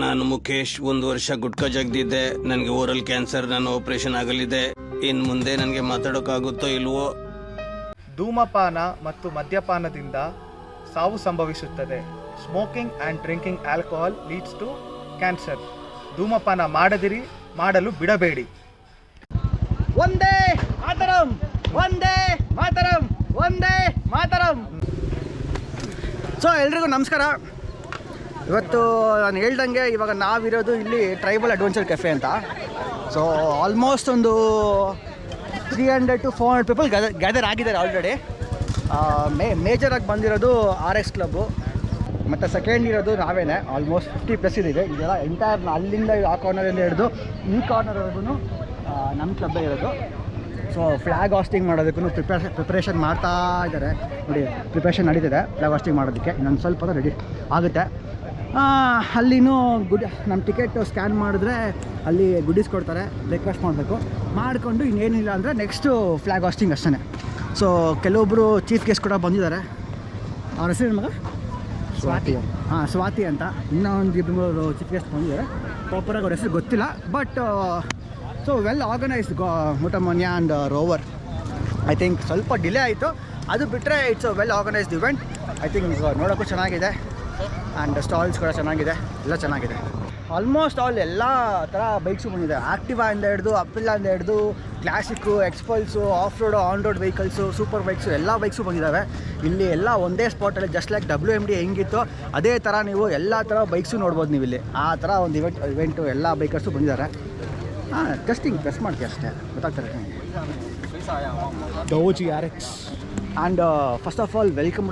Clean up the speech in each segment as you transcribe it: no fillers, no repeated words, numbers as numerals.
ನಾನು ಮುಖೇಶ್, 1 ವರ್ಷ ಗುಟ್ಕಾ ಜಗ್ದಿದ್ದೆ. ನನಗೆ ಓರಲ್ ಕ್ಯಾನ್ಸರ್, ನಾನು ಆಪರೇಷನ್ ಆಗಲಿದೆ. ಇನ್ನು ಮುಂದೆ ನನಗೆ ಮಾತಾಡೋಕ್ಕಾಗುತ್ತೋ ಇಲ್ವೋ? ಧೂಮಪಾನ ಮತ್ತು ಮದ್ಯಪಾನದಿಂದ ಸಾವು ಸಂಭವಿಸುತ್ತದೆ. Smoking and drinking alcohol leads to cancer. ಧೂಮಪಾನ ಮಾಡದಿರಿ, ಮಾಡಲು ಬಿಡಬೇಡಿ. ಒಂದೇ ಮಾತರಂ, ಒಂದೇ ಮಾತರಂ, ಒಂದೇ ಮಾತರಂ. ಸೊ ಎಲ್ರಿಗೂ ನಮಸ್ಕಾರ. ಇವತ್ತು ನಾನು ಹೇಳ್ದಂಗೆ ಇವಾಗ ನಾವಿರೋದು ಇಲ್ಲಿ ಟ್ರೈಬಲ್ ಅಡ್ವೆಂಚರ್ ಕೆಫೆ ಅಂತ. ಸೊ ಆಲ್ಮೋಸ್ಟ್ ಒಂದು 300 to 400 ಪೀಪಲ್ ಗ್ಯಾದರ್ ಆಗಿದ್ದಾರೆ ಆಲ್ರೆಡಿ. ಮೇಜರಾಗಿ ಬಂದಿರೋದು RX ಕ್ಲಬ್ಬು, ಮತ್ತು ಸೆಕೆಂಡ್ ಇರೋದು ನಾವೇನೆ. ಆಲ್ಮೋಸ್ಟ್ 50+ ಇದ್ದೀವಿ. ಇದೆಲ್ಲ ಎಂಟೈರ್ ಅಲ್ಲಿಂದ ಆ ಕಾರ್ನರಿಂದ ಹಿಡಿದು ಈ ಕಾರ್ನರ್ವರೆಗೂ ನಮ್ಮ ಕ್ಲಬ್ಬೇ ಇರೋದು. ಸೊ ಫ್ಲ್ಯಾಗ್ ಹಾಸ್ಟಿಂಗ್ ಮಾಡೋದಕ್ಕೂ ಪ್ರಿಪ್ರೇಷನ್ ಮಾಡ್ತಾ ಇದ್ದಾರೆ. ನೋಡಿ, ಪ್ರಿಪ್ರೇಷನ್ ನಡೀತಿದೆ ಫ್ಲ್ಯಾಗ್ ಹಾಸ್ಟಿಂಗ್ ಮಾಡೋದಕ್ಕೆ. ಇನ್ನೊಂದು ಸ್ವಲ್ಪ ರೆಡಿ ಆಗುತ್ತೆ. ಅಲ್ಲಿನೂ ನಮ್ಮ ಟಿಕೆಟ್ ಸ್ಕ್ಯಾನ್ ಮಾಡಿದ್ರೆ ಅಲ್ಲಿ ಗುಡೀಸ್ ಕೊಡ್ತಾರೆ. ಬ್ರೇಕ್ಫಾಸ್ಟ್ ಮಾಡಬೇಕು, ಮಾಡಿಕೊಂಡು ಇನ್ನೇನಿಲ್ಲ ಅಂದರೆ ನೆಕ್ಸ್ಟು ಫ್ಲ್ಯಾಗ್ ಹಾಸ್ಟಿಂಗ್ ಅಷ್ಟೇ. ಸೊ ಕೆಲವೊಬ್ಬರು ಚೀಫ್ ಗೆಸ್ಟ್ ಕೂಡ ಬಂದಿದ್ದಾರೆ. ಅವ್ರ ಹೆಸರು ಮಗ ಸ್ವಾತಿ ಅಂತ. ಇನ್ನೊಂದು ಇಬ್ಬರು ಚೀಫ್ ಗೆಸ್ಟ್ ಬಂದಿದ್ದಾರೆ. ಪ್ರಾಪರಾಗಿ ಅವ್ರ ಹೆಸರು ಗೊತ್ತಿಲ್ಲ. But so well organized Motomania and Rover. I think ಸ್ವಲ್ಪ ಡಿಲೇ ಆಯಿತು, ಅದು ಬಿಟ್ಟರೆ it's a well organized event. I think ನೋಡೋಕ್ಕೂ ಚೆನ್ನಾಗಿದೆ ಆ್ಯಂಡ್ ಸ್ಟಾಲ್ಸ್ ಕೂಡ ಚೆನ್ನಾಗಿದೆ, ಎಲ್ಲ ಚೆನ್ನಾಗಿದೆ. ಆಲ್ಮೋಸ್ಟ್ ಎಲ್ಲ ಥರ ಬೈಕ್ಸು ಬಂದಿದೆ. ಆ್ಯಕ್ಟಿವಾಯಿಂದ ಹಿಡಿದು ಅಪ್ರಿಲಾಯಿಂದ ಹಿಡಿದು classic, XPulse, of road, on road vehicles, super bikes, ಎಲ್ಲ ಬೈಕ್ಸು ಬಂದಿದ್ದಾವೆ. ಇಲ್ಲಿ ಎಲ್ಲ ಒಂದೇ ಸ್ಪಾಟಲ್ಲಿ ಜಸ್ಟ್ ಲೈಕ್ WMD ಹೆಂಗಿತ್ತು ಅದೇ ಥರ ನೀವು ಎಲ್ಲ ಥರ ಬೈಕ್ಸು ನೋಡ್ಬೋದು ನೀವು ಇಲ್ಲಿ. ಆ ಥರ ಒಂದು ಇವೆಂಟು ಎಲ್ಲ ಬೈಕರ್ಸು ಬಂದಿದ್ದಾರೆ. ಟೆಸ್ಟಿಂಗ್ ಟೆಸ್ಟ್ ಮಾಡ್ತೀವಿ ಅಷ್ಟೇ, ಗೊತ್ತಾಗ್ತಾರೆ. ಡೋಜಿ RX and first of all welcome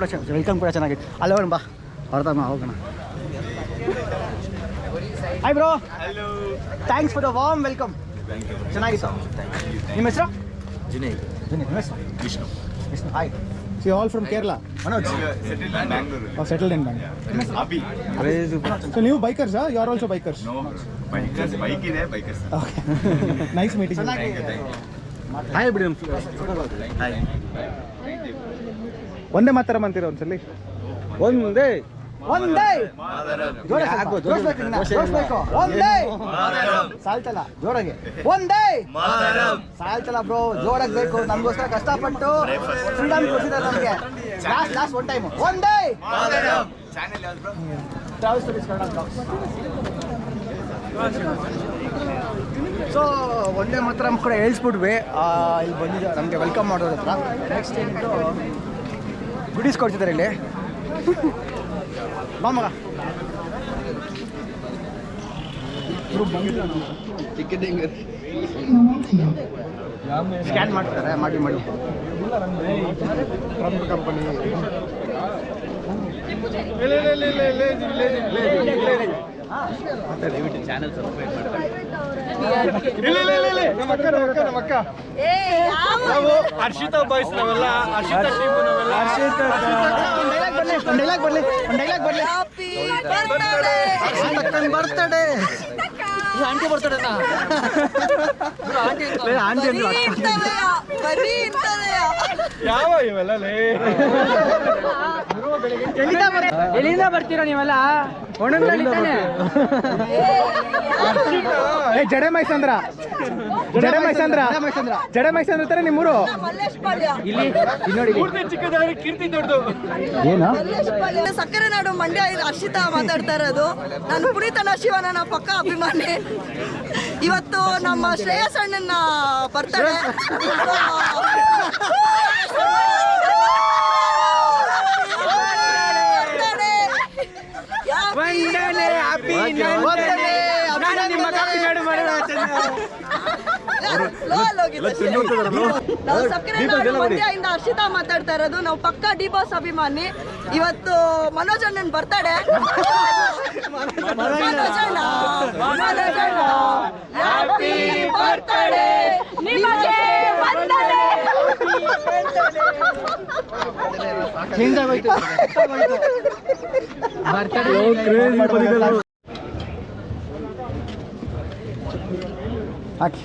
ಕೂಡ ಚೆನ್ನಾಗಿದೆ. ಅಲ್ಲೋಣ ಬಾ, ಹೊರತಮ್ಮ ಹೋಗೋಣ. Hi bro. Hello, thanks for the warm welcome. ಚೆನ್ನಾಗಿತ್ತು. ನಿಮ್ಮ ಹೆಸರು? ಜುನೇದ್. ನಿಮ್ಮ ಹೆಸರು? Vishnu. Hi. So you all from Kerala? Manoj. Settled in Bangalore. Oh, settled in Bangalore. Abhi. So you bikers, huh? You are also bikers? No, bikers. Bike ಇದೆ, bikers. Okay. Nice meeting you. Thank you. Hi ಬಿಡಿ. Hi. ಒಂದೇ ಮಾತರಂ ಅಂತೀರ ಒಂದ್ಸಲಿ. ಒಂದೇ ಒಂದೇ ಮಾತರಂ. ಜೋಡಿಸ್ಬೇಕು. ಒಂದೇ ಸಾಲ್ತಲ್ಲ, ಜೋರಾಗಿ. ಒಂದೇ ಮಾತರಂ. ಸಾಲ್ತಲ್ಲ ಬ್ರೋ, ಜೋರಾಗಿ ಬೇಕು. ನಮಗೋಸ್ಕರ ಕಷ್ಟಪಟ್ಟು ಫ್ರೀಡಮ್ ಕೊಡ್ತಿದ್ದಾರೆ ನಮಗೆ. ಲಾಸ್ಟ್ ಒನ್ ಟೈಮ್ ಒಂದೇ ಮಾತರಂ. ಚಾನೆಲ್ ಯಾವುದು bro? Travelstories Kannada blogs. So ಒಂದೇ ಮಾತ್ರ ಕೂಡ ಹೇಳ್ಸ್ಬಿಟ್ವಿ. ಇಲ್ಲಿ ಬಂದಿದ್ದೆ ನಮಗೆ ವೆಲ್ಕಮ್ ಮಾಡೋದ್ರ ಹತ್ರ. ನೆಕ್ಸ್ಟ್ ಏನಿದ್ರು ಗುಡೀಸ್ ಕೊಡ್ತಿದ್ದಾರೆ ಇಲ್ಲಿ. ಬಾ ಮಗ. ಸ್ಕ್ಯಾನ್ ಮಾಡ್ತಾರೆ, ಮಾಡಿ ಕಂಪನಿ. ದಯವಿಟ್ಟು ಚಾನೆಲ್ ಸಬ್ಸ್ಕ್ರೈಬ್ ಮಾಡಿ. ಹರ್ಷಿತಾ ಬಾಯ್ಸ್ ನಾವೆಲ್ಲ, ಹರ್ಷಿತಾ ಟೀಮ್ ನಾವೆಲ್ಲ. ಡೈಲಾಗ್ ಬರ್ಲಿ. ಬರ್ತಡೆ ಆಂಟಿ ಬರ್ತಡೇನಾ? ಆಂಟಿ ಯಾವ ಇವೆಲ್ಲ ಎಲ್ಲಿಂದ ಬರ್ತೀರಾ ನೀವೆಲ್ಲ? ಜಡೆ ಮೈಸಂದ್ರ ತರ ನಿಮ್ಮೂರು. ಇಲ್ಲಿ ನೋಡಿ ಚಿಕ್ಕದಾಗಿ ಕೀರ್ತಿ ದೊಡ್ಡದು. ಏನು ಸಕ್ಕರೆ ನಾಡು ಮಂಡ್ಯ. ಹರ್ಷಿತಾ ಮಾತಾಡ್ತಾ ಇರೋದು. ನಾನು ಪುನೀತನ ಶಿವನ ಪಕ್ಕ ಅಭಿಮಾನಿ. ಇವತ್ತು ನಮ್ಮ ಶ್ರೇಯಸ್ ಅಣ್ಣನ ಬರ್ತಾರೆ. ನಾವು ಸಕ್ಕರೆ ಮಂಡ್ಯದಿಂದ ಹರ್ಷಿತಾ ಮಾತಾಡ್ತಾ ಇರೋದು. ನಾವು ಪಕ್ಕ DBoss ಅಭಿಮಾನಿ. ಇವತ್ತು ಮನೋಜ್ ಅಣ್ಣನ್ ಬರ್ತಾಡೆ. ಹ್ಯಾಪಿ ಬರ್ತ್ಡೇ ನಿಮಗೆ ವಂದನೆ. ಚೇಂಜ್ ಆಗೋಯ್ತು. ಹಾಕಿ.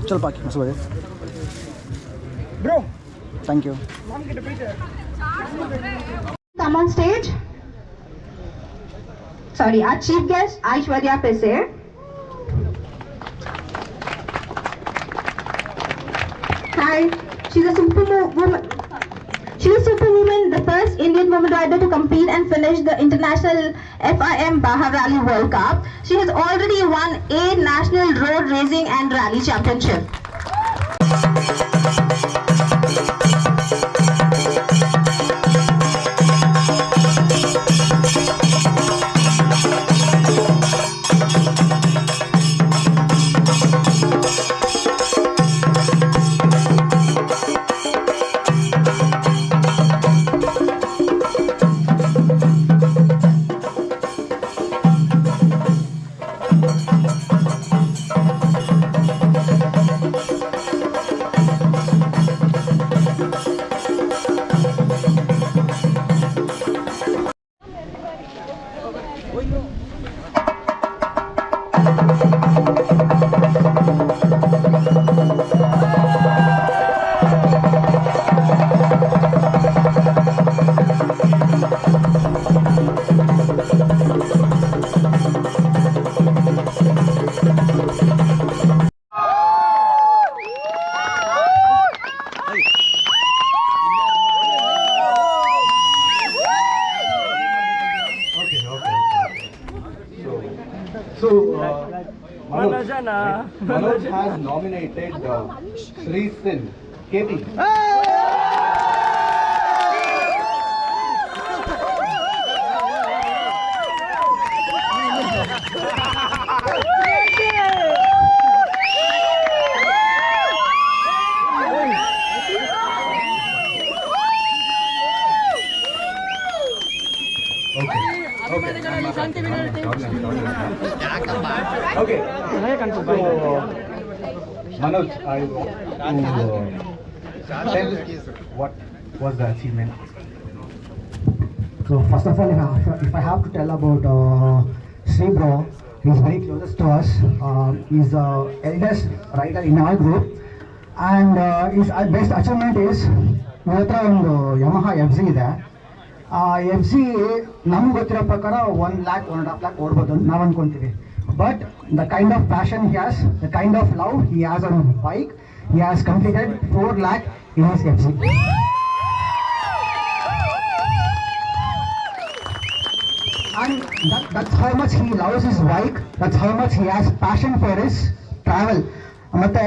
चल बाकी मसले bro thank you Come on stage. Sorry, our chief guest Aishwarya Pese. Hi, she's a superwoman. She's a superwoman, the first Indian woman rider to compete and finish the international FIM Baha Rally World Cup. She has already won 8 national road racing and rally championship. Manoj has nominated Sri Sin, KP. Okay. So, Manoj, I want to tell what was the achievement. So first of all, if I have to tell about Sri Bro, he's very closest to us. He's the eldest rider in our group, and his best achievement is ಇವತ್ರ ಒಂದು Yamaha FZ ಇದೆ. FZ ನಮ್ಗೆ ಗೊತ್ತಿರೋ ಪ್ರಕಾರ 1 lakh 1.5 lakh ಓಡ್ಬೋದು ಅಂತ ನಾವು ಅನ್ಕೊಂತೀವಿ. But the kind of passion he has, the kind of love he has on bike, he has completed 4 lakh in his FZ. And that's how much he loves his bike, that's how much he has passion for his travel. ಮತ್ತೆ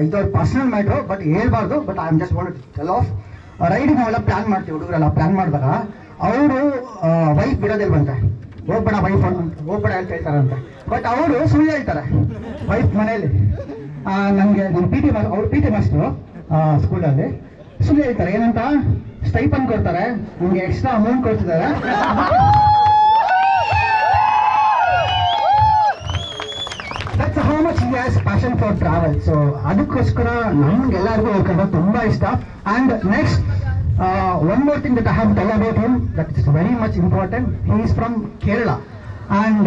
ಇದು personal matter, but ಹೇಳ್ಬಾರ್ದು, but I am just want to tell off. Riding ನಾವೆಲ್ಲ plan ಮಾಡ್ತೀವಿ, ಹುಡುಗರೆಲ್ಲ plan ಮಾಡಿದಾಗ ಅವರು wife ಬಿಡೋದಿಲ್ವಂತೆ, ಹೋಗ್ಬೇಡ wife ಹೋಗ್ಬೇಡ ಅಂತ ಹೇಳ್ತಾರಂತೆ. ಬಟ್ ಅವರು ಸುಳ್ಳು ಹೇಳ್ತಾರೆ ವೈಫ್ ಮನೆಯಲ್ಲಿ. ನನಗೆ ನಮ್ಮ ಪಿ ಟಿ ಅವ್ರು ಪಿ ಟಿ ಮಾಸ್ಟ್ರು ಸ್ಕೂಲಲ್ಲಿ ಸುಳ್ಳು ಹೇಳ್ತಾರೆ. ಏನಂತ ಸ್ಟೈಪನ್ ಕೊಡ್ತಾರೆ, ನಮಗೆ ಎಕ್ಸ್ಟ್ರಾ ಅಮೌಂಟ್ ಕೊಡ್ತಿದ್ದಾರೆ. That's how much he has passion for travel. So ಅದಕ್ಕೋಸ್ಕರ ನಮ್ಗೆಲ್ಲರಿಗೂ ಹೋಗೋದು ತುಂಬಾ ಇಷ್ಟ. And next, one more thing that I have to tell about him that is very much important. He is from Kerala, and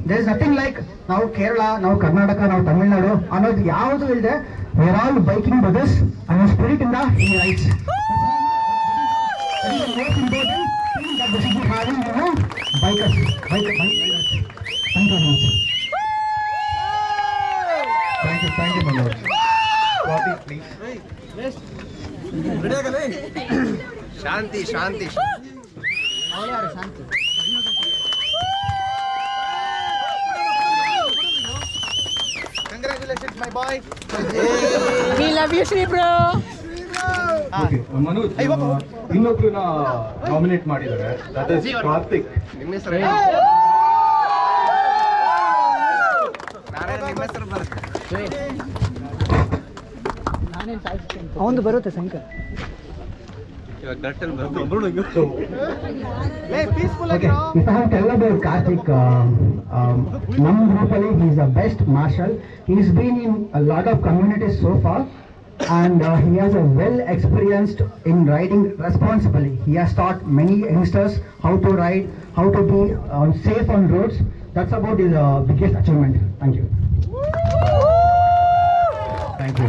there is nothing like now Kerala, now Karnataka, now Tamil Nadu ಅನ್ನೋದು ಯಾವುದು ಇಲ್ಲದೆ we are all biking brothers and his spirit in the he rides. That is the most important thing that we should be having, bikers. Thank you very much. Thank you, Manoj. Copy, please. Shanti Shanti Congratulations, my boy. We love you, Shri Bro. Okay, Manoj, ಇನ್ನೊಬ್ರನ್ನ nominate ಮಾಡಿದ್ದಾರೆ, that is Karthik. ನಿಮ್ಮ ಹೆಸರು ನಿಮ್ಮ ಹೆಸರು ಬರುತ್ತೆ. ಅವನು ಬರುತ್ತೆ ಶಂಕರ್. ಇವಾಗ ಕರೆಕ್ಟಲ್ಲಿ ಬರುತ್ತೆ. Okay, if I have to tell about Karthik, ನಮ್ಮ ಗ್ರೂಪಲ್ಲಿ he is the best marshal. He has been in a lot of communities so far, and he has a well experienced in riding responsibly. He has taught many youngsters how to ride, how to be safe on roads. That's about his biggest achievement. Thank you. Thank you.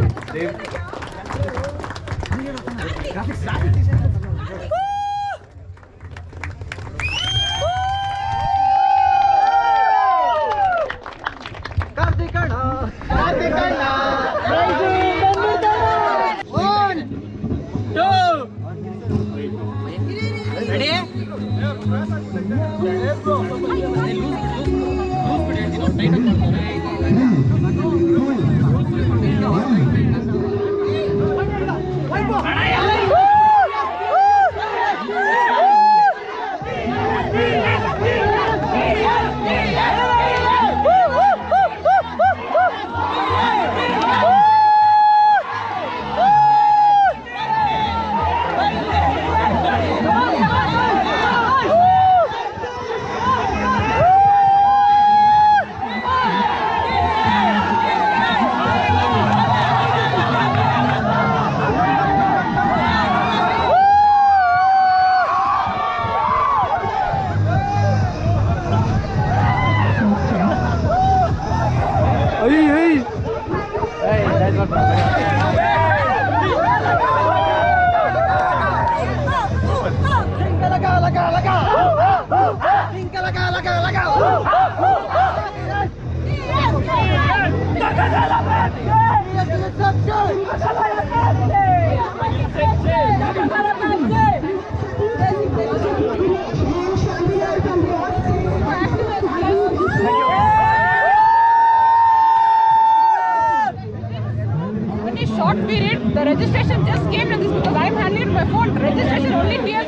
Short period, the registration just came in this because I'm handling my phone. Registration only here.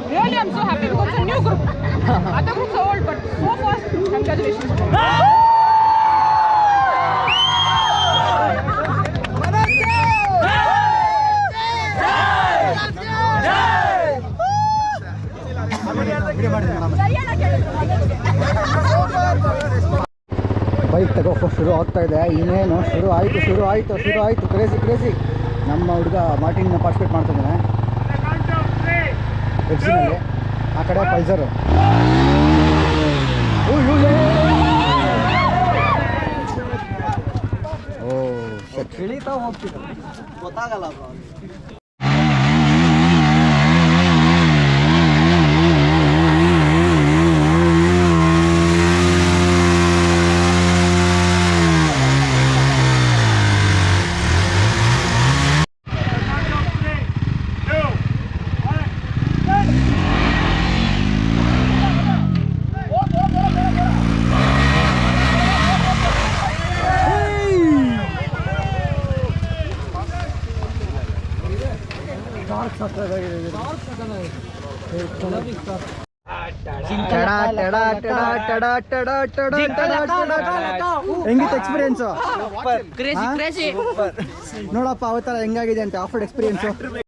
Really, I'm so happy because it's a new group. Other groups are old, but so fast. Congratulations. Bike ತಗೋ ಶುರು ಆಗ್ತಾ ಇದೆ. ಇನ್ನೇನು ಶುರು ಆಯಿತು crazy. ನಮ್ಮ ಹುಡುಗ Martin participate ಮಾಡ್ತಿದ್ದಾನೆ ಎಕ್ಸಿನಲ್ಲಿ. ಆ ಕಡೆ ಪಲ್ಸರು. ಇಳಿತಾ ಹೋಗ್ತಿದ್ದ ಗೊತ್ತಾಗಲ್ಲ. ಹೆಂಗಿತ್ತು ಎಕ್ಸ್ಪೀರಿಯನ್ಸ್? ನೋಡಪ್ಪ ಅವತ್ತರ ಹೆಂಗಾಗಿದೆ ಅಂತ ಆಫ್ರೋಡ್ ಎಕ್ಸ್ಪೀರಿಯನ್ಸ್.